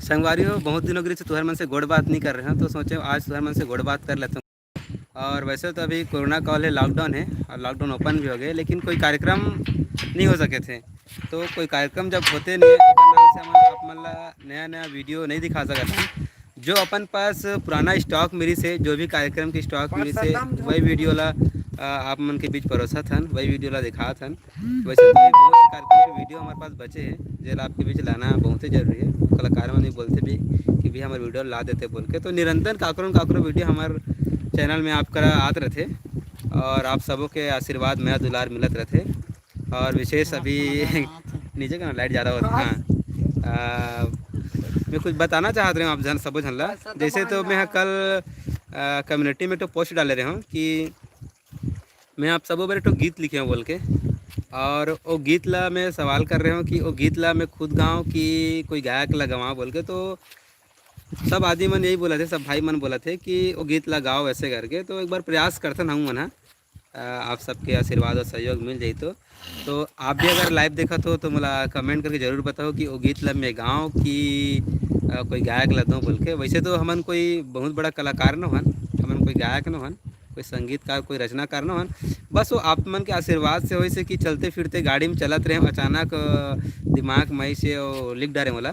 संगवारियों बहुत दिनों के लिए तुहर मन से गोड़ बात नहीं कर रहे हैं, तो सोचे आज तुहर मन से गोड़ बात कर लेता हूँ। और वैसे तो अभी कोरोना काल है, लॉकडाउन है और लॉकडाउन ओपन भी हो गए, लेकिन कोई कार्यक्रम नहीं हो सके थे। तो कोई कार्यक्रम जब होते नहीं है ओकर नाम से हम आप मन ला नया नया वीडियो नहीं दिखा सकते हैं। जो अपन पास पुराना स्टॉक मिली से, जो भी कार्यक्रम की स्टॉक मिली से, वही वीडियो ला आप मन के बीच परोसा थन, वही वीडियो ला दिखा थन। वैसे तो ये बहुत से कार्यक्रम के वीडियो हमारे पास बचे हैं, जेला आपके बीच लाना बहुत ही जरूरी है। कलाकार मन भी बोलते भी कि भी हमारे वीडियो ला देते बोल के, तो निरंतर काकरो वीडियो हमारे चैनल में आपका आते रहते और आप सबों के आशीर्वाद मेरा दुलार मिलत रहते। और विशेष अभी नीचे का लाइट ज़्यादा होता है। हाँ, मैं कुछ बताना चाहत रहे हूँ आप जन सबो झन ला। जैसे तो मैं कल कम्युनिटी में तो पोस्ट डाले रहे हूँ कि मैं आप सबों बारे तो गीत लिखे हूँ बोल के, और वो गीत ला मैं सवाल कर रहे हूँ कि वो गीत ला मैं खुद गाऊँ कि कोई गायक ला गवाऊँ बोल के। तो सब आदमी मन यही बोला थे, सब भाई मन बोला थे कि वो गीत ला गाओ ऐसे करके। तो एक बार प्रयास करते हूँ मन, आप सबके आशीर्वाद और सहयोग मिल जाए तो आप भी अगर लाइव देखा तो मला कमेंट करके ज़रूर बताओ कि वो गीत ला मैं गाऊँ कि कोई गायक ला दूँ बोल के। वैसे तो हमन कोई बहुत बड़ा कलाकार न हन, हमन कोई गायक न हन, कोई संगीतकार, कोई रचनाकार न हन। बस वो आप मन के आशीर्वाद से होइसे कि चलते फिरते गाड़ी में चलत रहे, अचानक दिमाग मई से वो लिख डाले मला।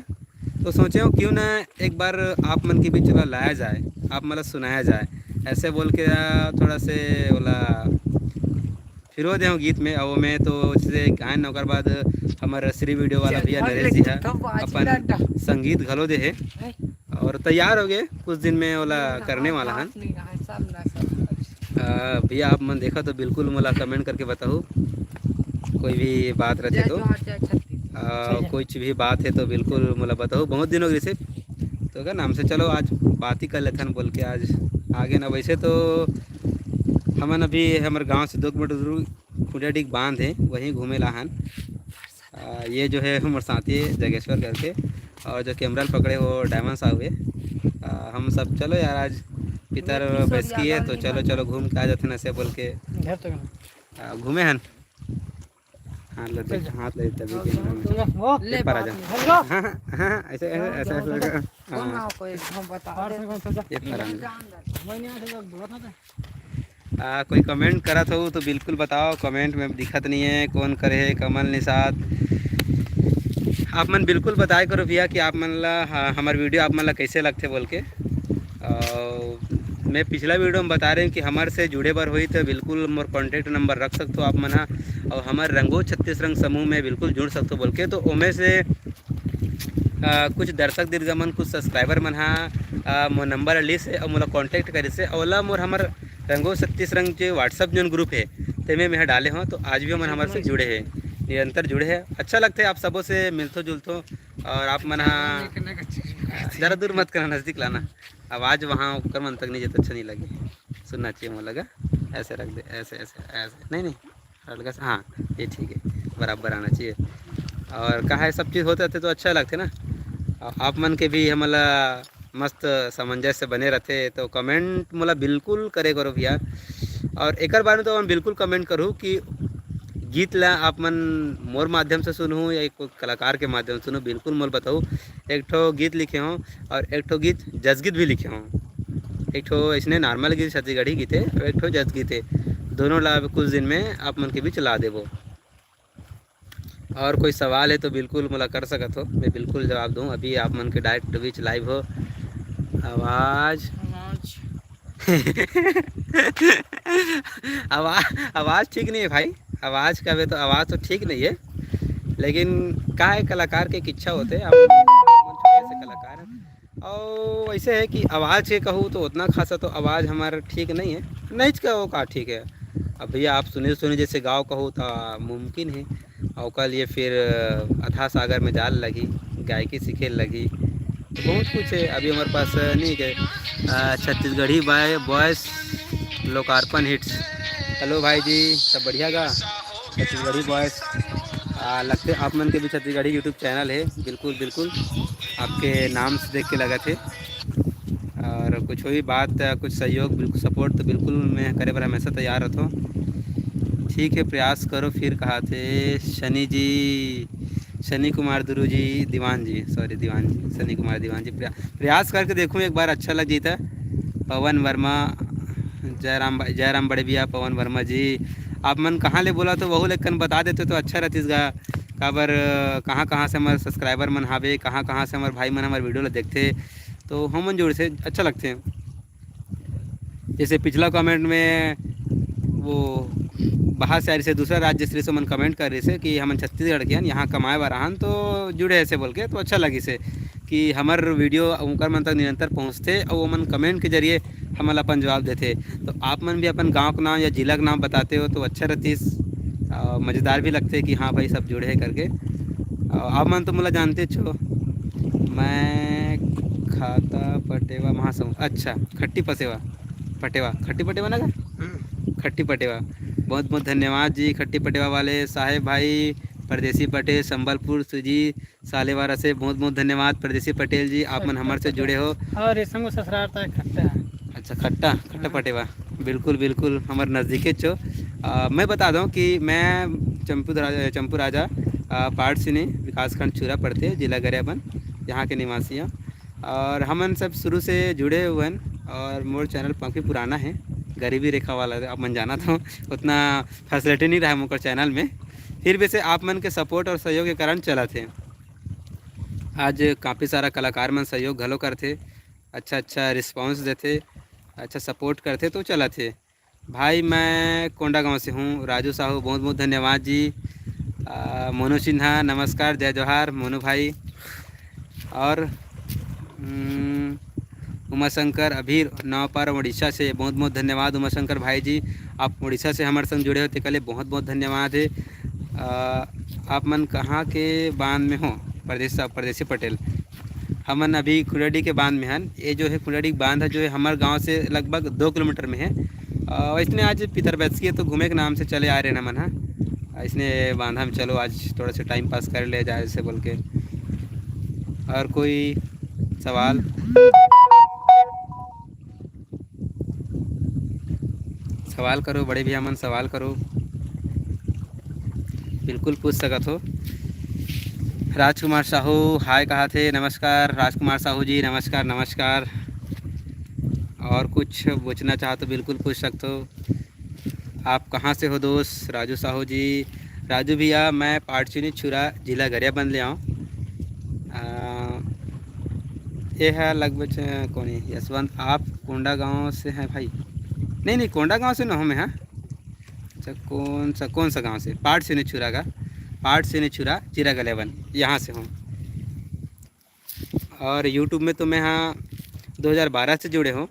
तो सोचे हो क्यों ना एक बार आप मन के बीच चला लाया जाए, आप मतलब सुनाया जाए ऐसे बोल के थोड़ा से बोला फिर दे गीत में। और मैं तो जैसे गायन होकर बाद हमारे श्री वीडियो वाला भैया नरेश जी है अपन संगीत घलो दे है और तैयार हो गए, कुछ दिन में वाला करने वाला है। भैया आप मन देखा तो बिल्कुल मला कमेंट करके बताओ, कोई भी बात रहते तो कुछ भी बात है तो बिल्कुल मला बताओ। बहुत दिनों के से तो क्या नाम से चलो आज बात ही कर लेते हैं बोल के आज आगे ना। वैसे तो हमन अभी हमारे गांव से 2 किलोमीटर दूर खुटियाडीह बांध है, वहीं घूमे लाहन। ये जो है हमारे साथी जगेश्वर करके, और जो कैमरा पकड़े वो डायमंड साहब है। हम सब चलो यार आज पितर बैसकी है तो चलो चलो घूम के आ जाते ना से बोल के घूमे हन। हाँ ले हाथ ले तभी ले पर आ जा। हाँ ऐसे ऐसे ऐसे कोई कमेंट करा था तो बिल्कुल बताओ, कमेंट में दिखत नहीं है कौन करे है। कमल निषाद आप मन बिल्कुल बताए करो भैया कि आप मन ला हमारे वीडियो आप मन ला कैसे लगते बोल के। मैं पिछला वीडियो में बता रहे हैं कि हमारे से जुड़े बर हुई तो बिल्कुल मोर कॉन्टेक्ट नंबर रख सकते हो आप मना, और हमारे रंगो 36 रंग समूह में बिल्कुल जुड़ सकते हो बोल के। तो उनमें से कुछ दर्शक दीर्घमन कुछ सब्सक्राइबर मन मोर नंबर ली से और मोला कॉन्टेक्ट करे से ओला मोर हमार रंगो 36 रंग जो व्हाट्सअप जो ग्रुप है ते में डाले हों। तो आज भी हम हमारे से जुड़े हैं, निरंतर जुड़े हैं। अच्छा लगता है आप सबों से मिलतो जुलतो। और आप मन ज़रा दूर मत करना, नज़दीक लाना, आवाज़ वहाँ ऊपर मन तक नहीं जाता, अच्छा नहीं लगे, सुनना चाहिए मुझे लगा। ऐसे रख दे, ऐसे ऐसे ऐसे नहीं नहीं हल्का सा, हाँ ये ठीक है, बराबर आना चाहिए। और कहा है सब चीज़ होते रहते तो अच्छा लगते ना। आप मन के भी हमला मस्त सामंजस्य बने रहते तो कमेंट मोला बिल्कुल करे करो भैया। और एक बार में तो मैं बिल्कुल कमेंट करूँ कि गीत ला आप मन मोर माध्यम से सुनूँ या कोई कलाकार के माध्यम से सुनूँ, बिल्कुल मोल बताऊँ। एक ठो गीत लिखे हों और एक ठो गीत जसगीत भी लिखे हों। एक ठो इसने नॉर्मल गीत छत्तीसगढ़ी गीत है और एक ठो जस गीत है, दोनों ला कुछ दिन में आप मन के बीच ला देवो। और कोई सवाल है तो बिल्कुल मला कर सकत हो, मैं बिल्कुल जवाब दूँ। अभी आप मन के डायरेक्ट बीच लाइव हो आवाज़ आवाज़ ठीक नहीं है भाई, आवाज़ का वे तो आवाज़ तो ठीक नहीं है, लेकिन क्या है कलाकार के एक इच्छा होते हैं। आप छोटे से कलाकार हैं और वैसे है कि आवाज़ के कहूँ तो उतना खासा तो आवाज़ हमारा ठीक नहीं है, नहीं कहो का ठीक है। अब भैया आप सुने जैसे गाँव कहूँ तो मुमकिन है, और कल ये फिर अथा सागर में जाल लगी, गायकी सीखे लगी, तो बहुत कुछ है अभी हमारे पास नहीं है। छत्तीसगढ़ी बॉयस लोकार्पण हिट्स, हेलो भाई जी सब बढ़िया गा। छत्तीसगढ़ी बॉयस लगते आप मन के भी छत्तीसगढ़ी यूट्यूब चैनल है, बिल्कुल बिल्कुल आपके नाम से देख के लगा थे। और कुछ हुई बात कुछ सहयोग बिल्कुल सपोर्ट तो बिल्कुल मैं करे पर हमेशा तैयार रहता हूँ। ठीक है प्रयास करो फिर कहा थे शनि जी। शनि कुमार दुरू जी, दीवान जी, सॉरी दीवान जी, शनि कुमार दीवान जी। प्रयास करके देखूँ एक बार, अच्छा लग जीता। पवन वर्मा, जयराम बड़े भैया, पवन वर्मा जी, आप मन कहाँ ले बोला तो वह लेकिन बता देते तो अच्छा रहती इसका। काबर कहाँ कहाँ से हमारे सब्सक्राइबर मन हावे, कहाँ कहाँ से हमारे भाई मन हमारे वीडियो ला देखते, तो हम मन जोड़ से अच्छा लगते हैं। जैसे पिछला कमेंट में वो बाहर से आ रही से, दूसरा राज्य से मन कमेंट कर रही से कि हम छत्तीसगढ़ के हैं, यहाँ कमाए बार हन तो जुड़े ऐसे बोल के, तो अच्छा लगी से कि हमार वीडियो उनकर मन तक निरंतर पहुँचते और वो मन कमेंट के जरिए हमारा अपन जवाब देते। तो आप मन भी अपन गांव का नाम या जिला का नाम बताते हो तो अच्छा रहती, मज़ेदार भी लगते कि हाँ भाई सब जुड़े है करके। आप मन तो मुला जानते छो, मैं खाता पटेवा महासम, अच्छा खट्टी पसेवा पटेवा, खट्टी पटेवा ना खट्टी पटेवा। बहुत बहुत धन्यवाद जी खट्टी पटेवा वाले साहेब भाई, परदेसी पटेल संबलपुर सुजी सालेवारा से बहुत बहुत धन्यवाद परदेसी पटेल जी, आप मन हमारे से जुड़े हो। और रेशम ससुराल है खट्टा। अच्छा खट्टा खट्टा पटेवा, बिल्कुल बिल्कुल हमारे नज़दीके चो। मैं बता दूं कि मैं चंपू राजा पार्ट सिने विकासखंड चूरा पड़ते जिला गरियाबंद, यहाँ के निवासी हैं। और हमन सब शुरू से जुड़े हुए हैं और मोर चैनल काफ़ी पुराना है, गरीबी रेखा वाला आप मन जाना था, उतना फैसिलिटी नहीं रहा मोकर चैनल में, फिर भी से आप मन के सपोर्ट और सहयोग के कारण चला थे। आज काफ़ी सारा कलाकार मन सहयोग घलो करते, अच्छा अच्छा रिस्पांस देते, अच्छा सपोर्ट करते तो चला थे। भाई मैं कोंडा गांव से हूँ, राजू साहू बहुत बहुत धन्यवाद जी। मोनू सिन्हा नमस्कार, जय जोहार मोनू भाई। और उमाशंकर अभीर नौपारा उड़ीसा से बहुत बहुत धन्यवाद उमाशंकर भाई जी, आप उड़ीसा से हमारे संग जुड़े होते कल बहुत बहुत धन्यवाद है। आप मन कहाँ के बांध में हो? परदेसी पटेल। हमन अभी खुड़डी के बांध में हन, ये जो है खुड़डी बांध है जो है हमारे गांव से लगभग 2 किलोमीटर में है। इसने आज पितर बैठिए तो घूमे के नाम से चले आ रहे हैं मन, हाँ इसने बांधा में चलो आज थोड़ा सा टाइम पास कर ले जाए ऐसे बोल के। और कोई सवाल? सवाल करो बड़े भैया मन, सवाल करो, बिल्कुल पूछ सकत हो। राजकुमार साहू हाय कहा थे, नमस्कार राजकुमार साहू जी, नमस्कार नमस्कार। और कुछ पूछना चाहो तो बिल्कुल पूछ सकते हो। आप कहाँ से हो दोस्त? राजू साहू जी, राजू भैया मैं पाटचुनी छुरा जिला गरियाबंद ले आऊँ। ये है लगभग कौन है? यशवंत। आप कोंडा गांव से हैं भाई? नहीं कोंडा गांव से न हो मैं, हाँ अच्छा कौन सा गांव से? पाट से छुरा का, पाट से छुरा जिला गरियाबंद यहाँ से हूँ। और यूट्यूब में तो मैं हाँ 2012 से जुड़े हूँ,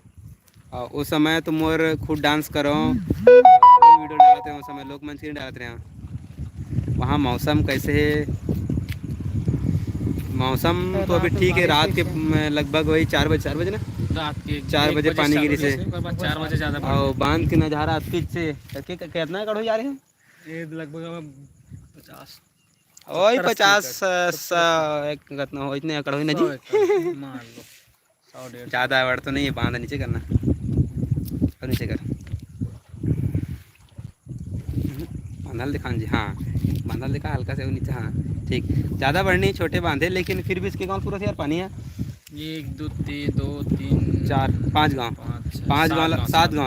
और उस समय तो मोर खुद डांस करो वीडियो डालते हैं, उस समय लोग मंच डालते हैं। वहाँ मौसम कैसे है? मौसम तो अभी ठीक है, रात के लगभग वही 4 बजे ना, रात के 4 बजे पानी गिरी से 4 बजे ज़्यादा और बांध के नज़ारा अतीत से कितना कड़ो जा रहे हैं? ये लगभग 50 ओए 50 एक कितना हो इतने एकड़ हो ना जी, मान लो 100-150 ज़्यादा आवड़ तो नहीं है। बांधा नीचे करना और नीचे कर, बांधल दिखा जी, हाँ बांधल दिखा हल्का से नीचे, हाँ ठीक। ज़्यादा बढ़नी छोटे बांधे, लेकिन फिर भी इसके गाँव पूरा से यार पानी है। 1 2 3 4 5 गाँव,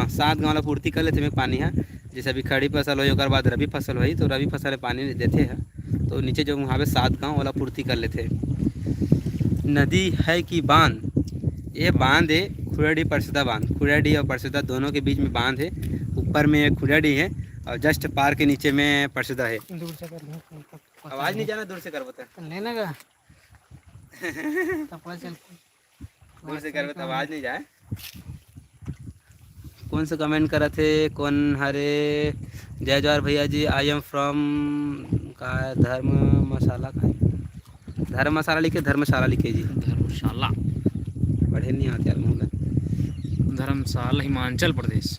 7 गाँव वाला पूर्ति कर लेते में पानी है। जैसे अभी खड़ी फसल हुई, बाद रबी फसल हुई तो रबी फसल में पानी देते हैं, तो नीचे जो वहाँ पे 7 गाँव वाला पूर्ति कर लेते। नदी है कि बांध? ये बांध है खुड़ाडी परसदा बांध, खुड़ाडी और परसदा दोनों के बीच में बांध है। ऊपर में खुड़ाडी है और जस्ट पार के नीचे में परसदा है। दूर से कर लो, आवाज़ नहीं जाना, दूर से कर बता लेना का तब चल दूर से कर, आवाज़ नहीं जाए। कौन से कमेंट करा थे? कौन? हरे जय जवाहर भैया जी, आई एम फ्रॉम का धर्म मसाला का, धर्म मसाला लिखे, धर्मशाला लिखे जी, धर्मशाला पढ़े नहीं आते यार मोहल्ला, धर्मशाला हिमाचल प्रदेश।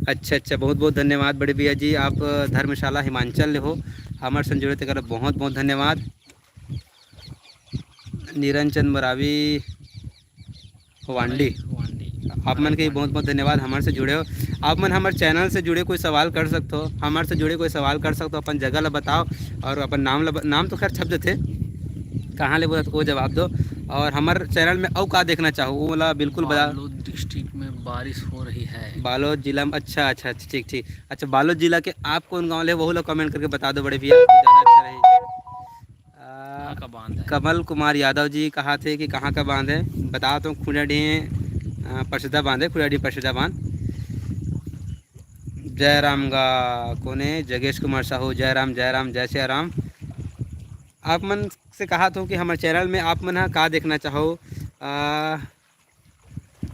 अच्छा अच्छा, बहुत बहुत धन्यवाद बड़े भैया जी, आप धर्मशाला हिमाचल हो, हमारे संग जुड़े थे, बहुत बहुत धन्यवाद। निरंजन मरावी वांडी, आप मन के बहुत बहुत धन्यवाद, हमारे से जुड़े हो। आप मन हमारे चैनल से जुड़े कोई सवाल कर सकते हो, हमारे से जुड़े कोई सवाल कर सकते हो, अपन जगह ला बताओ और अपन नाम तो खैर छप देते, कहाँ ले बोला तो वो जवाब दो। और हमारे चैनल में और का देखना चाहो वो वाला बिल्कुल बता। बालोद डिस्ट्रिक्ट में बारिश हो रही है। बालोद जिला में, अच्छा अच्छा अच्छा, ठीक ठीक। अच्छा बालोद जिला के आप कौन गाँव ले, वो लोग कमेंट करके बता दो बड़े भैया, तो ज़्यादा अच्छा रही। कहाँ का बांध है? कमल कुमार यादव जी कहा थे कि कहाँ का बांध है, बता तो खुड़ाडी परसदा बांध है, खुड़ाडी परसदा बांध। जयराम गा कोने जगेश कुमार साहू, जयराम जयराम जय श्री राम। आप मन से कहा था कि हमारे चैनल में आप मन का देखना चाहो।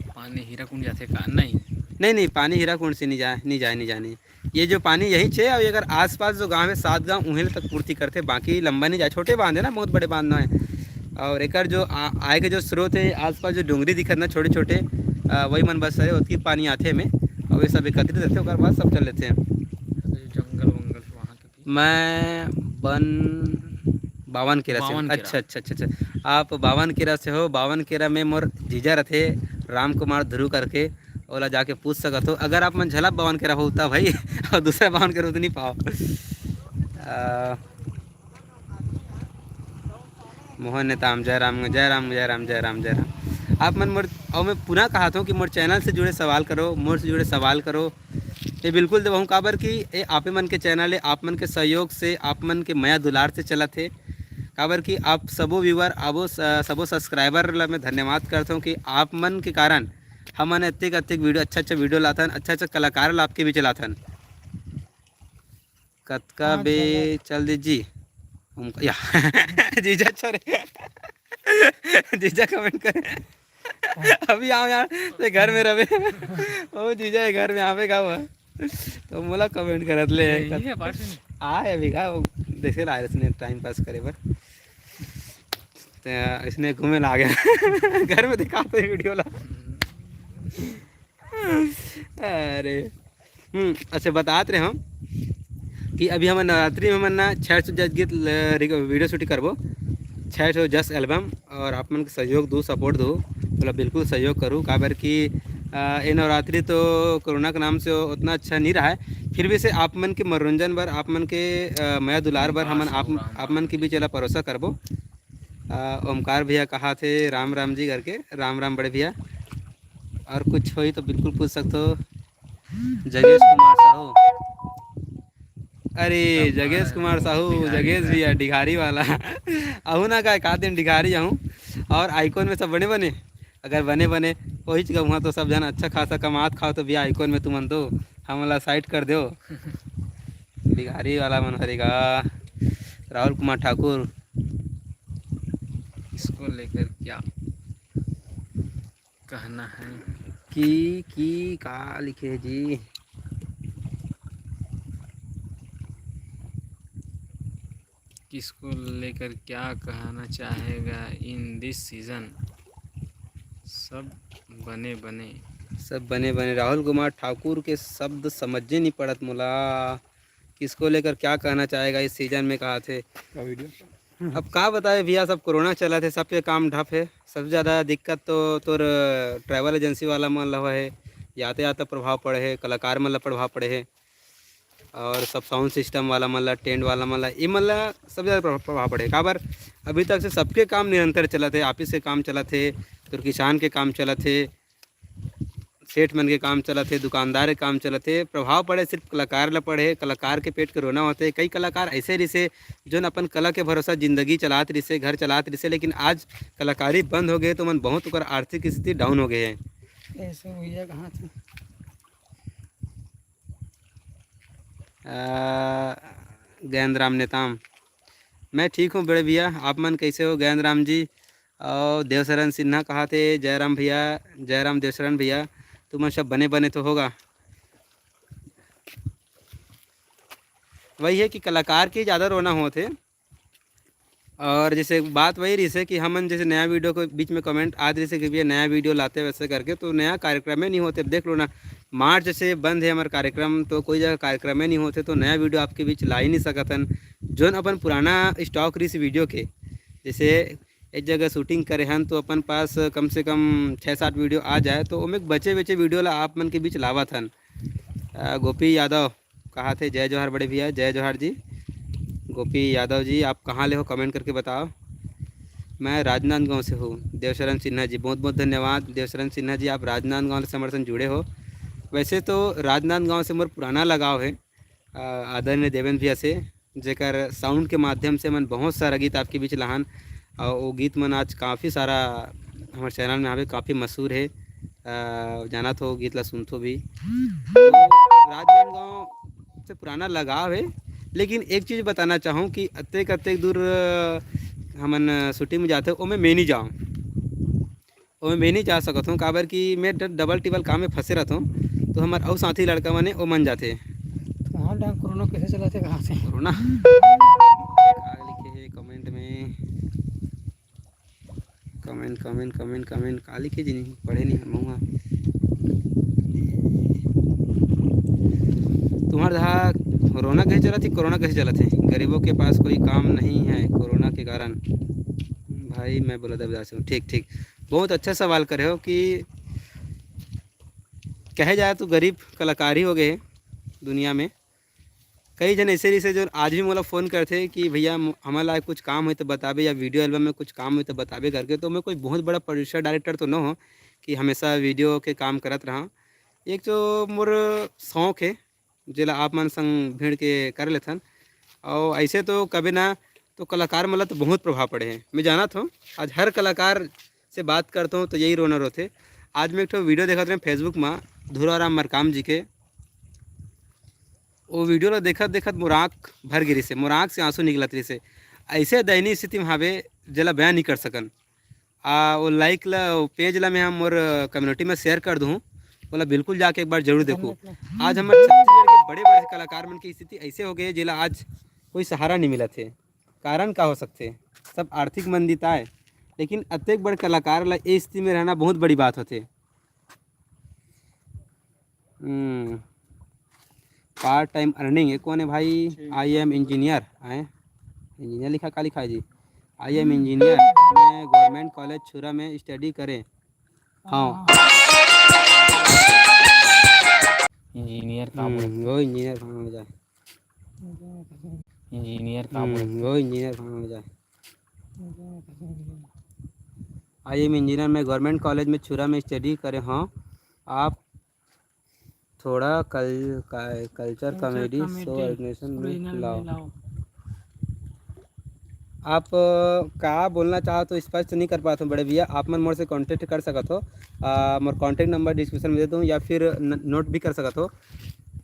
पानी हीरा कुंड जाते का नहीं? नहीं नहीं, पानी हीरा कुंड से नहीं जाए, नहीं जाए, नहीं जाने। ये जो पानी यही छे, और अगर आसपास जो गांव है 7 गांव उन्हें तक पूर्ति करते, बाकी लंबा नहीं जाए। छोटे बांध है ना, बहुत बड़े बांध ना है। और एक जो आय के जो स्रोत है, आसपास जो डोंगरी दिखत ना छोटे छोटे, वही मन बस है, उसकी पानी आते में और ये सब एकत्रित रहते हैं, बाद सब चल लेते हैं। जंगल वंगल वहाँ के? मैं बावन केरा से। अच्छा अच्छा अच्छा अच्छा, आप बावन केरा से हो। बावन केरा में मोर जीजा रथे राम कुमार ध्रुव करके, ओला जाके पूछ सकत हो। अगर आप मन झलप बावन केरा होता भाई और दूसरा बावन केरा तो नहीं पाओ। मोहन नेताम, जयराम जयराम जयराम जयराम जयराम। आप मन मोर, और मैं पुनः कहा था कि मोर चैनल से जुड़े सवाल करो, मोर से जुड़े सवाल करो। ये बिल्कुल देवहूँ काबर कि ये आप मन के चैनल है, आप मन के सहयोग से, आप मन के मया दुलार से चला थे। काबर कि आप सबो व्यूवर, आबो सबो सब्सक्राइबर ला मैं धन्यवाद करता हूँ कि आप मन के कारण हमन अत्यधिक अत्यधिक वीडियो, अच्छा अच्छा वीडियो लाथन, अच्छा अच्छा कलाकार ला आपके भी चलाथन। कतका बे चल दीजी या जीजा अच्छा रे जीजा कमेंट करे अभी आओ यार, ते घर में रहे ओ जीजा घर में आवे का हुआ तो मोला कमेंट करत ले आए अभी का देखे ला इसने टाइम पास करे बर, इसने घूमे ला गया घर में दिखाते वीडियो ला। अरे अच्छा बताते रहे हम कि अभी हम नवरात्रि में ना 600 जज गीत वीडियो शूटिंग करबो, 600 जस एल्बम, और आप मन के सहयोग दो, सपोर्ट दो, मतलब बिल्कुल सहयोग करूँ। काबर कि ये नवरात्रि तो कोरोना के नाम से उतना अच्छा नहीं रहा है, फिर भी से आप मन के मनोरंजन बर, आप मन के मया दुलार बर हमन आप मन के भी चला भरोसा करबो। ओमकार भैया कहा थे राम राम जी करके, राम राम बड़े भैया। और कुछ हो तो बिल्कुल पूछ सकते हो। जगेश कुमार साहू, अरे जगेश कुमार साहू, जगेश भैया डिघारी वाला आहू ना का एक दिन डिघारी आहूँ, और आइकॉन में सब बने बने, अगर बने बने वही कहूँ तो सब जन अच्छा खासा कमात खाओ तो भैया आइकॉन में तुमन दो, हमला साइड कर दो। डिघारी वाला मन हरेगा। राहुल कुमार ठाकुर, इसको लेकर क्या कहना है? की का लिखे जी, किसको लेकर क्या कहना चाहेगा इन दिस सीजन? सब बने बने, सब बने बने। राहुल कुमार ठाकुर के शब्द समझे नहीं पड़त मोला, किसको लेकर क्या कहना चाहेगा इस सीजन में, कहा थे अब का बताए भैया, सब कोरोना चला थे, सबके काम ठप है। सबसे ज़्यादा दिक्कत तो तोर ट्रैवल एजेंसी वाला मन ला है, यातायात प्रभाव पड़े है, कलाकार मन ला प्रभाव पड़े है, और सब साउंड सिस्टम वाला मन ला, टेंट वाला मन ला, ये मन ला सब ज़्यादा प्रभाव पड़े। काबर अभी तक से सबके काम निरंतर चला थे, ऑफिस के काम चला थे, तो किसान के काम चला थे, सेठ मन के काम चला थे, दुकानदार के काम चला थे। प्रभाव पड़े सिर्फ कलाकार ला पड़े, कलाकार के पेट के रोना होते। कई कलाकार ऐसे रिसे जो अपन कला के भरोसा जिंदगी चलात रिसे, घर चलात रिसे, लेकिन आज कलाकारी बंद हो गए तो मन बहुत ओकर आर्थिक स्थिति डाउन हो गए हैं। ऐसे भैया कहाँ थे? ज्ञान राम नेताम, मैं ठीक हूँ बड़े भैया, आप मन कैसे हो? ज्ञान राम जी और देवशरण सिन्हा कहा थे, जयराम भैया, जयराम देवशरण भैया, तुम सब बने बने तो होगा। वही है कि कलाकार के ज़्यादा रोना होते, और जैसे बात वही रही से कि हमन जैसे नया वीडियो को बीच में कमेंट आज रही से कि भैया नया वीडियो लाते वैसे करके, तो नया कार्यक्रम ही नहीं होते। देख लो ना, मार्च से बंद है हमारा कार्यक्रम, तो कोई जगह कार्यक्रम ही नहीं होते, तो नया वीडियो आपके बीच ला ही नहीं सकतन। जो अपन पुराना स्टॉक रही वीडियो के, जैसे एक जगह शूटिंग करे हैं तो अपन पास कम से कम 6-7 वीडियो आ जाए, तो उनमें बचे बचे वीडियो ला आप मन के बीच लावा थन। गोपी यादव कहा थे, जय जोहार बड़े भैया, जय जोहार जी। गोपी यादव जी, आप कहाँ ले हो कमेंट करके बताओ। मैं राजनांदगांव से हूँ। देवशरण सिन्हा जी, बहुत बहुत धन्यवाद देवशरण सिन्हा जी, आप राजनांदगांव से हमारे साथ जुड़े हो। वैसे तो राजनांदगांव से मोर पुराना लगाव है आदरणीय देवेंद्र भैया से, जेकर साउंड के माध्यम से मन बहुत सारा गीत आपके बीच लहान, और वो गीत मन आज काफ़ी सारा हमारे चैनल में आवे, काफ़ी मशहूर है। जाना तो गीत ला सुनतो भी। तो राजनांदगांव से पुराना लगाव है, लेकिन एक चीज़ बताना चाहूँ कि अतेक अतेक दूर हमन शूटिंग में जाते ओमे मैं नहीं जाऊँ, ओमे मैं नहीं जा सकत हूँ, काबर कि मैं डबल टिबल काम में फंसे रहता हूँ। तो हमारे और साथी लड़का मने ओ मन जाते। तुम्हारा डांस कोरोना कैसे चला थे, कहाँ से? कोरोना क्या लिखे है कमेंट में? कमेंट कमेंट कमेंट कमेंट का लिखे जी, नहीं पढ़े नहीं हम। तुम्हारे जहाँ कोरोना कैसे चला थी, कोरोना कैसे चला थे? गरीबों के पास कोई काम नहीं है कोरोना के कारण। भाई मैं बोला देवदास हूँ। ठीक ठीक, बहुत अच्छा सवाल करे हो कि कहे जाए तो गरीब कलाकार ही हो गए हैं दुनिया में। कई जन ऐसे रिसे जो आज भी मोला फ़ोन करते कि भैया हमारा कुछ काम हो तो बताबे, या वीडियो एल्बम में कुछ काम हो तो बताबे करके। तो मैं कोई बहुत बड़ा प्रोड्यूसर डायरेक्टर तो न हो कि हमेशा वीडियो के काम करत रहा। एक जो मोर शौक़ है जेला आप मन संग भिड़ के कर लेथन, और ऐसे तो कभी ना तो कलाकार मला तो बहुत प्रभाव पड़े हैं। मैं जानत हूँ आज हर कलाकार से बात करता हूँ तो यही रोना रोते। आज मैं एक तो वीडियो देखा था फेसबुक में धुराराम मरकाम जी के, वो वीडियो ला देखत देखत मोर आँख भर गिरी से, मोर आँख से आंसू निकलत रही से। ऐसे दयनीय स्थिति में हावे जेला बयान नहीं कर सकन। वो लाइक ला पेज ला मैं हम मोर कम्युनिटी में शेयर कर दूँ, बोला बिल्कुल जाके एक बार जरूर देखो। आज हमारे छत्तीसगढ़ के बड़े बड़े कलाकार मन की स्थिति ऐसे हो गई जिला आज कोई सहारा नहीं मिला थे। कारण का हो सकते? सब आर्थिक मंदीता है, लेकिन अत्येक बड़े कलाकार ला ये स्थिति में रहना बहुत बड़ी बात होते। पार्ट टाइम अर्निंग है कौन है भाई? आई एम इंजीनियर आए, इंजीनियर लिखा का लिखा है जी? आई एम इंजीनियर, मैं गवर्नमेंट कॉलेज छुरा में स्टडी करें। हाँ इंजीनियर का वो इंजीनियर कहाँ हो जाए, इंजीनियर का वो इंजीनियर कहाँ हो जाए। आई एम इंजीनियर, मैं गवर्नमेंट कॉलेज में छुरा में स्टडी करें। हाँ आप थोड़ा कल्चर कॉमेडी शो ऑर्गेनाइजेशन में लाओ। आप का बोलना चाहो तो स्पष्ट नहीं कर पाता हूँ बड़े भैया। आप मन मोर से कांटेक्ट कर सकत हो, मोर कांटेक्ट नंबर डिस्क्रिप्शन में दे दूँ, या फिर नोट भी कर सकत हो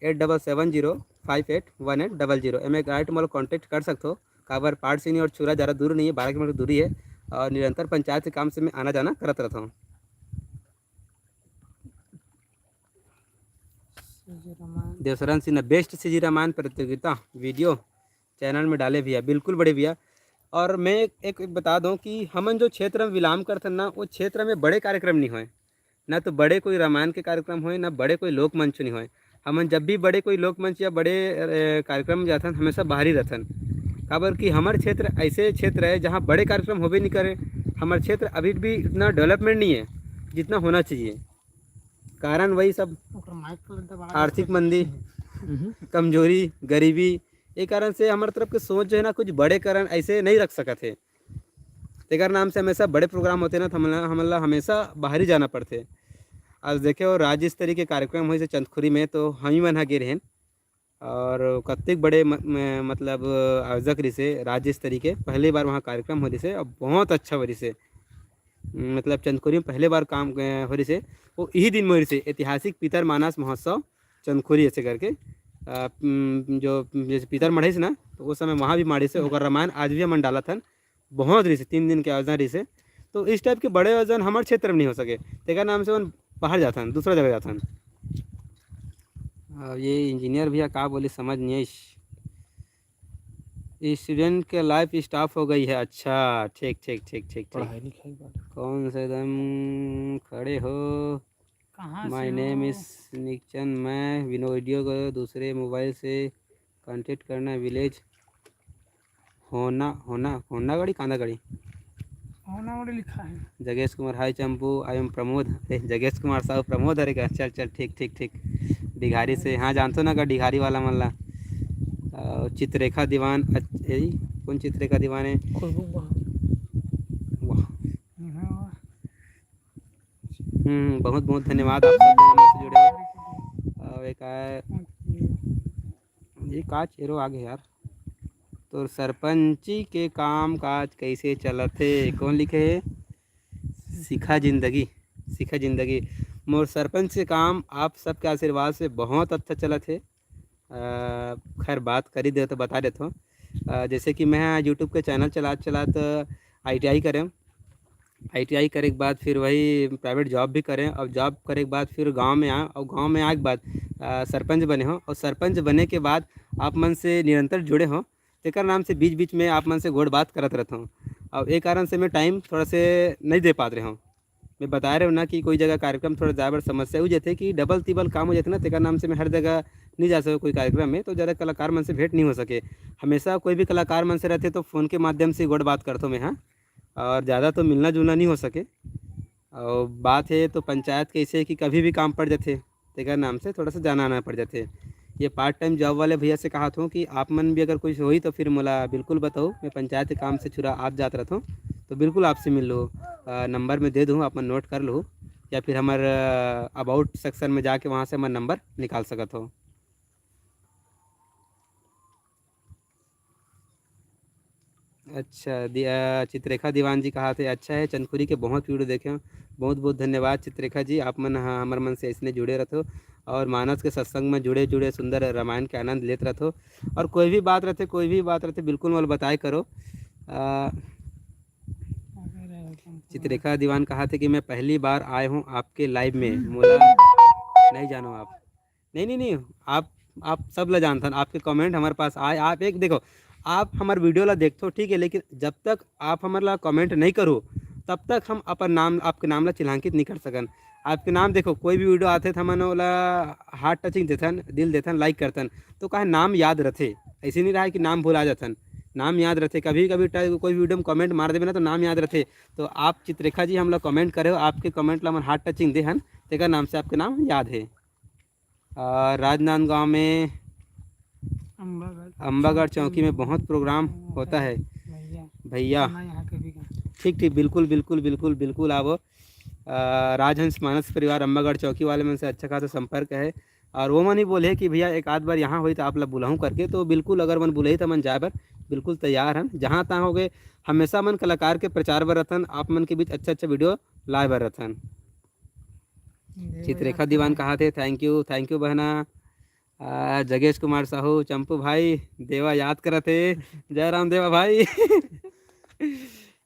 8770581800। एम गाइड मोल कांटेक्ट कर सकते हो। काबर पार्ट से नहीं और छुरा ज़्यादा दूर नहीं है, 12 किलोमीटर दूरी है, और निरंतर पंचायत के काम से मैं आना जाना करत रहता हूँ। देवशरण सिन्हा बेस्ट सीजी रामायण प्रतियोगिता वीडियो चैनल में डाले भैया, बिल्कुल बड़े भैया। और मैं एक बता दूं कि हमन जो क्षेत्र में विलाम करते ना, वो क्षेत्र में बड़े कार्यक्रम नहीं होए, ना तो बड़े कोई रामायण के कार्यक्रम होए, ना बड़े कोई लोकमंच नहीं होए। हमन जब भी बड़े कोई लोकमंच या बड़े कार्यक्रम में जाथन हमेशा बाहरी रहथन। काबर कि हमारे क्षेत्र ऐसे क्षेत्र है जहाँ बड़े कार्यक्रम होबे नहीं करे। हमारे क्षेत्र अभी भी इतना डेवलपमेंट नहीं है जितना होना चाहिए। कारण वही सब आर्थिक मंदी, कमजोरी, गरीबी, ये कारण से हमारे तरफ के सोच जो है ना कुछ बड़े कारण ऐसे नहीं रख सकते थे। तेकर नाम से हमेशा बड़े प्रोग्राम होते ना, तो हमला हमेशा बाहर ही जाना पड़ते। आज देखे और राज्य स्तरीय के कार्यक्रम हुए चंदखुरी में, तो हम ही मन गिर हैं, और कत्तिक बड़े मतलब आयोजक रही से राज्य स्तरीय के पहली बार वहाँ कार्यक्रम हो रही से, और बहुत अच्छा हो रही से। मतलब चंदखुरी में पहले बार काम हो रही से, वो यही दिन में हो रही से ऐतिहासिक पितर मानस महोत्सव चंदखुरी ऐसे करके। जो जैसे पितर मढ़े से ना, तो उस समय वहाँ भी माड़ी से और रामायण आज भी हम डाला था। बहुत रही से 3 दिन के आयोजन रही से। तो इस टाइप के बड़े आयोजन हमारे क्षेत्र में नहीं हो सके, तेकर नाम से हम बाहर जाता दूसरा जगह जाता। ये इंजीनियर भैया का बोले समझ नहीं है। स्टूडेंट के लाइफ स्टाफ हो गई है। अच्छा ठीक ठीक ठीक ठीक पढ़ाई लिखाई बात। कौन से दम खड़े हो? माय नेम इज निकचन, मैं वीडियो को दूसरे मोबाइल से कांटेक्ट करना। विलेज होना होना होना गाड़ी कांदा गाड़ी होना गाड़ी लिखा है। जगेश कुमार हाय चंपू, आई एम प्रमोद। अरे जगेश कुमार साहब प्रमोद अरे का, चल चल ठीक ठीक ठीक। डिघारी से, हाँ जानते हो ना का डिघारी वाला मन ला। चित्ररेखा दीवान, कौन चित्ररेखा दीवान है? बहुत बहुत धन्यवाद आप सब जन हमसे जुड़े हो। और एक आए ये का चेरो आगे यार। तो सरपंची के काम काज कैसे चलत है, कौन लिखे है? सीखा जिंदगी मोर सरपंच के काम आप सबके आशीर्वाद से बहुत अच्छा चलत है। खैर बात कर ही दे तो बता देता हूँ। जैसे कि मैं यूट्यूब के चैनल चलात ITI करें, ITI करे के बाद फिर वही प्राइवेट जॉब भी करें, और जॉब करे के बाद फिर गांव में आए, और गांव में आए के बाद सरपंच बने हों, और सरपंच बने के बाद आप मन से निरंतर जुड़े हों, तेकर नाम से बीच बीच में आप मन से गोड़ बात करत रहता हूँ। और एक कारण से मैं टाइम थोड़ा से नहीं दे पाते रहा हूँ। मैं बता रहे हो ना कि कोई जगह कार्यक्रम थोड़ा ज़्यादा समस्या हो जाती है कि डबल तिबल काम हो जाते ना, तेकर नाम से मैं हर जगह नहीं जा सके कोई कार्यक्रम में, तो ज़्यादा कलाकार मन से भेंट नहीं हो सके। हमेशा कोई भी कलाकार मन से रहते तो फ़ोन के माध्यम से गोड़ बात करता हूँ मैं, हाँ। और ज़्यादा तो मिलना जुलना नहीं हो सके। और बात है तो पंचायत के ऐसे कि कभी भी काम पड़ जाते, तेकर नाम से थोड़ा सा जाना आना पड़ जाते। ये पार्ट टाइम जॉब वाले भैया से कहा था कि आप मन भी अगर कुछ होई तो फिर मोला बिल्कुल बताओ, मैं पंचायत के काम से छुरा आप जात रहता हूँ तो बिल्कुल आपसे मिल लो। नंबर में दे दूँ, आप मन नोट कर लो, या फिर हमारे अबाउट सेक्शन में जाके वहाँ से हमारा नंबर निकाल सकत हो। अच्छा चित्ररेखा दीवान जी कहा थे अच्छा है, चंदपुरी के बहुत वीडियो देखे हो। बहुत बहुत धन्यवाद चित्ररेखा जी, आप मन हाँ हमारे मन से इसने जुड़े रहते हो, और मानस के सत्संग में जुड़े जुड़े सुंदर रामायण के आनंद लेते रहते हो। और कोई भी बात रहते बिल्कुल मोल बताए करो। चित्ररेखा दीवान कहा थे कि मैं पहली बार आए हूँ आपके लाइव में, मोला नहीं जानो आप। नहीं आप सब ला जानथन, आपके कमेंट हमारे पास आए, आप एक देखो, आप हमारे वीडियो ला देखते हो ठीक है, लेकिन जब तक आप हमारे ला कमेंट नहीं करो तब तक हम अपन नाम आपके नाम ला चिन्हांकित नहीं कर सकन। आपके नाम देखो, कोई भी वीडियो आते थे हमन ओला हार्ट टचिंग देथन, दिल देथन, लाइक करतन, तो कहे नाम याद रथे। ऐसे नहीं रहा कि नाम भुला जाथन, नाम याद रथे। कभी कभी कोई वीडियो में कमेंट मार देवे ना तो नाम याद रथे। तो आप चित्ररेखा जी हम लोग कमेंट करे हो, आपके कमेंट ला मन हार्ट टचिंग दे हन, तेकर नाम से आपके नाम याद है। राजनांदगांव में अम्बागढ़ चौकी में बहुत प्रोग्राम होता है भैया। यहाँ कभी का ठीक ठीक बिल्कुल बिल्कुल बिल्कुल बिल्कुल आओ। राजहंस मानस परिवार अम्बागढ़ चौकी वाले मन से अच्छा खासा संपर्क है, और वो मन ही बोले कि भैया एक आध बार यहाँ हुई तो आप लोग बुलाऊँ करके, तो बिल्कुल अगर मन बुलाई तो मन जाए बर बिल्कुल तैयार हैं। जहाँ तहाँ हो गए, हमेशा मन कलाकार के प्रचार बर रहथन, आप मन के बीच अच्छा अच्छा वीडियो लाए बर रहथन। चित्ररेखा दीवान कहा थे थैंक यू बहना। जगेश कुमार साहू चंपू भाई देवा याद करा थे, जय राम देवा भाई।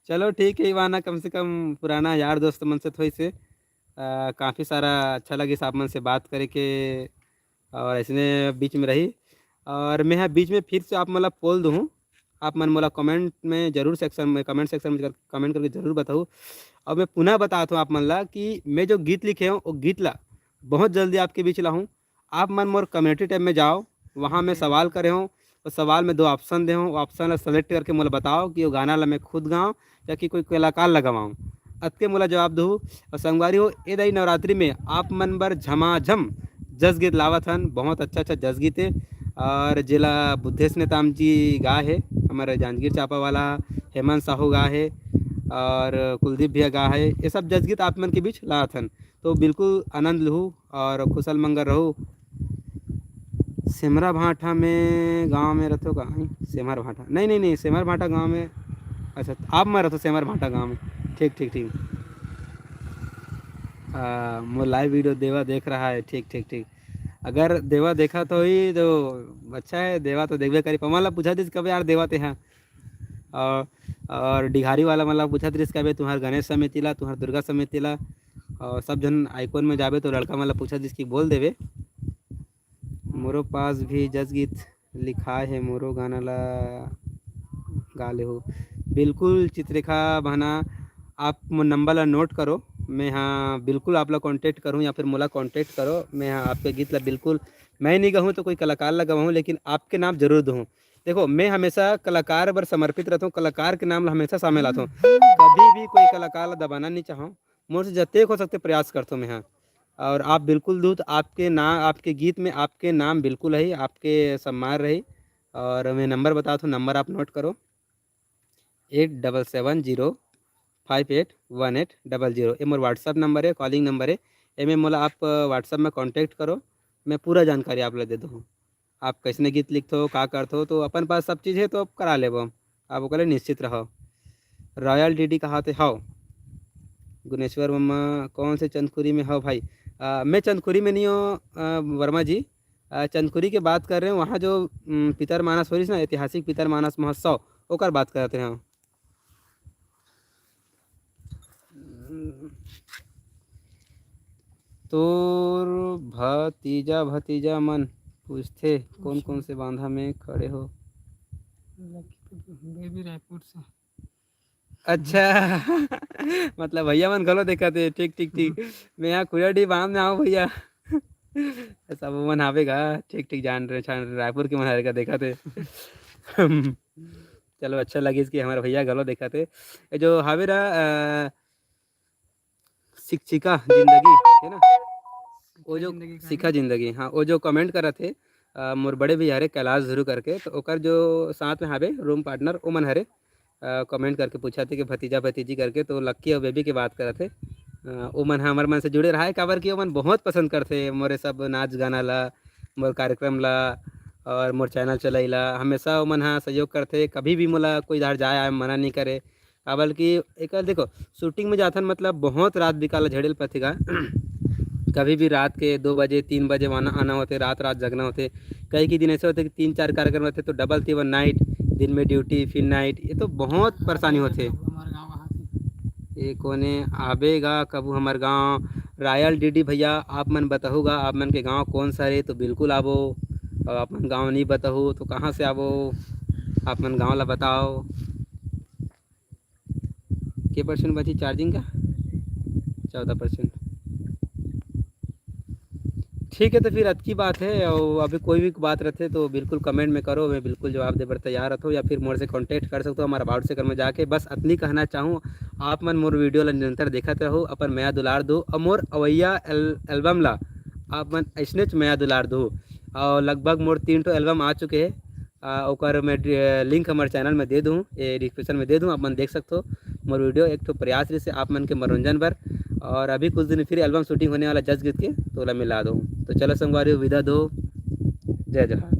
चलो ठीक है इवाना, कम से कम पुराना यार दोस्त मन से थोड़ी से काफ़ी सारा अच्छा लगे आप मन से बात करे के, और ऐसे बीच में रही। और मैं यहाँ बीच में फिर से आप मतलब बोल दूँ, आप मन मोला कमेंट में जरूर सेक्शन में कमेंट सेक्शन में कमेंट करके ज़रूर बताऊँ। और मैं पुनः बताता हूँ आप मन ला कि मैं जो गीत लिखे हूँ वो गीत ला बहुत जल्दी आपके बीच लाऊँ। आप मन मोर कम्युनिटी टैब में जाओ, वहाँ मैं सवाल करे हूँ, और सवाल में 2 ऑप्शन दे हूँ, ऑप्शन ला सेलेक्ट करके मोला बताओ कि वो गाना ला मैं खुद गाऊँ या कि कोई कलाकार लगवाऊँ, अतके मोला जवाब दूँ। और संगवारी हो ए दई नवरात्रि में आप मन बर झमाझम जस गीत लावत हन, बहुत अच्छा अच्छा जस गीत है। और जिला बुद्धेश नेताम जी गा है, हमारे जांजगीर चांपा वाला हेमंत साहू गा है, और कुलदीप भैया गा है, ये सब जस गीत आप मन के बीच लावत हन। तो बिल्कुल आनंद लूँ और खुशल मंगल रहूँ। सिमरा भाटा में गांव में रहो कहाँ? सिमर भाटा नहीं सिमर भाटा गांव में। अच्छा आप मैं रहो सिमर भाटा गांव में, ठीक ठीक ठीक। वो लाइव वीडियो देवा देख रहा है, ठीक ठीक ठीक। अगर देवा देखा तो ही तो अच्छा है, देवा तो देखबे करी। पमाला पूछा थी कब यार देवा ते हाँ। और डिघारी वाला मतलब पूछा थी कब तुम्हार गणेश समिति ला, तुम्हार दुर्गा समिति ला, और सब जन आइकॉन में जाबे तो लड़का मतलब पूछा थी कि बोल देवे। मोरो पास भी जस गीत लिखा है, मोरो गाना ला गाले हो। बिल्कुल चित्ररेखा बहना, आप नंबर ला नोट करो, मैं हाँ बिल्कुल आप लोग कांटेक्ट करूँ या फिर मोला कांटेक्ट करो। मैं हाँ आपके गीत ला बिल्कुल, मैं नहीं गाऊँ तो कोई कलाकार ला गवाऊँ, लेकिन आपके नाम जरूर दूँ। देखो मैं हमेशा कलाकार पर समर्पित रहता हूँ, कलाकार के नाम ला हमेशा शामिल आता हूँ, कभी भी कोई कलाकार ला दबाना नहीं चाहूँ। मुझसे जतेक हो सकते प्रयास करता हूँ मैं हाँ। और आप बिल्कुल दूध आपके नाम, आपके गीत में आपके नाम बिल्कुल है, आपके सम्मान रही। और मैं नंबर बताता हूँ, नंबर आप नोट करो 8770 581800। ये मोर व्हाट्सअप नंबर है, कॉलिंग नंबर है। एमे मोला आप व्हाट्सअप में कांटेक्ट करो, मैं पूरा जानकारी आप ला दे दूँ। आप कैसने गीत लिखथो का करथो तो अपन पास सब चीज़ है, तो आप करा लेबो। आप ओकर ले निश्चित रहो। रॉयल डीडी कहाँ थे हव? गुनेश्वर मम्मा कौन से चंदखुरी में हो भाई? मैं चंदखुरी में नहीं हूँ वर्मा जी। चंदखुरी की बात कर रहे हैं, वहाँ जो पितर मानस हो रही ना, ऐतिहासिक पितर मानस महोत्सव, ओकर बात करते हैं। तोर भतीजा भतीजा मन पूछते कौन कौन से बांधा में खड़े हो? बेबी रायपुर से। अच्छा मतलब भैया मन घलो देखा थे। ठीक ठीक ठीक। मैं यहाँ कुरियाडी बांध में आऊँ भैया ऐसा वो मन आवेगा। ठीक ठीक, जान रहे रायपुर के मन का देखा थे चलो अच्छा लगी इसकी, हमारे भैया घलो देखा थे। ये जो हावेरा शिक्षिका जिंदगी है ना, वो जो सिखा जिंदगी, हाँ वो जो कमेंट करा थे मोर बड़े भैया हरे कैलाश ध्रुव करके, तो ओकर जो साथ में हावे रूम पार्टनर ओ मन हरे कमेंट करके पूछा थे कि भतीजा भतीजी करके, तो लक्की और बेबी की बात करा थे। ओ मन हमारे मन से जुड़े रहा है, काबर कि ओ मन बहुत पसंद करते मोरे सब नाच गाना ला, मोर कार्यक्रम ला और मोर चैनल चलैला। हमेशा ओ मन हाँ सहयोग करते, कभी भी मोला कोई दाड़ जाए आए मना नहीं करे। काबर कि एक देखो शूटिंग में जाथन मतलब बहुत रात बिकाला झड़ेल पथिका कभी भी रात के 2 बजे 3 बजे आना होते, रात रात जगना होते। कई के दिन ऐसे होते कि 3-4 कार्यक्रम होते, तो डबल तीवन नाइट, दिन में ड्यूटी फिर नाइट, ये तो बहुत परेशानी होते। हमारे गाँव कहाँ से? ये कोने आवेगा कबू हमार गांव? रॉयल डीडी भैया आप मन बताऊगा आप मन के गांव कौन सा है, तो बिल्कुल आवो। और आप मन गांव नहीं बताओ तो कहाँ से आवो? आप मन गांव ला बताओ। के % बची चार्जिंग का? 14%। ठीक है, तो फिर अच्छी बात है। और अभी कोई भी बात रहते तो बिल्कुल कमेंट में करो, मैं बिल्कुल जवाब दे पर तैयार रहता हूँ, या फिर मोर से कांटेक्ट कर सकते हो हमारा वाट्सएप से कर में जाके। बस इतनी कहना चाहूँ, आप मन मोर वीडियो ला निरंतर देखते रहो, अपन मैं दुलार दो और मोर अवैया एल्बम ला आप मन ऐसने मैं दुलार दो। और लगभग मोर 3 ठो एल्बम आ चुके हैं। ओकर मैं लिंक हमारे चैनल में दे दूँ, ये डिस्क्रिप्शन में दे दूँ, आप मन देख सकते हो मोर वीडियो। एक ठो प्रयास रही से आप मन के मनोरंजन बर। और अभी कुछ दिन फिर एल्बम शूटिंग होने वाला जज गीत के, तो ला मिला दो। तो चलो संगवारी विदा दो, जय जवाहर।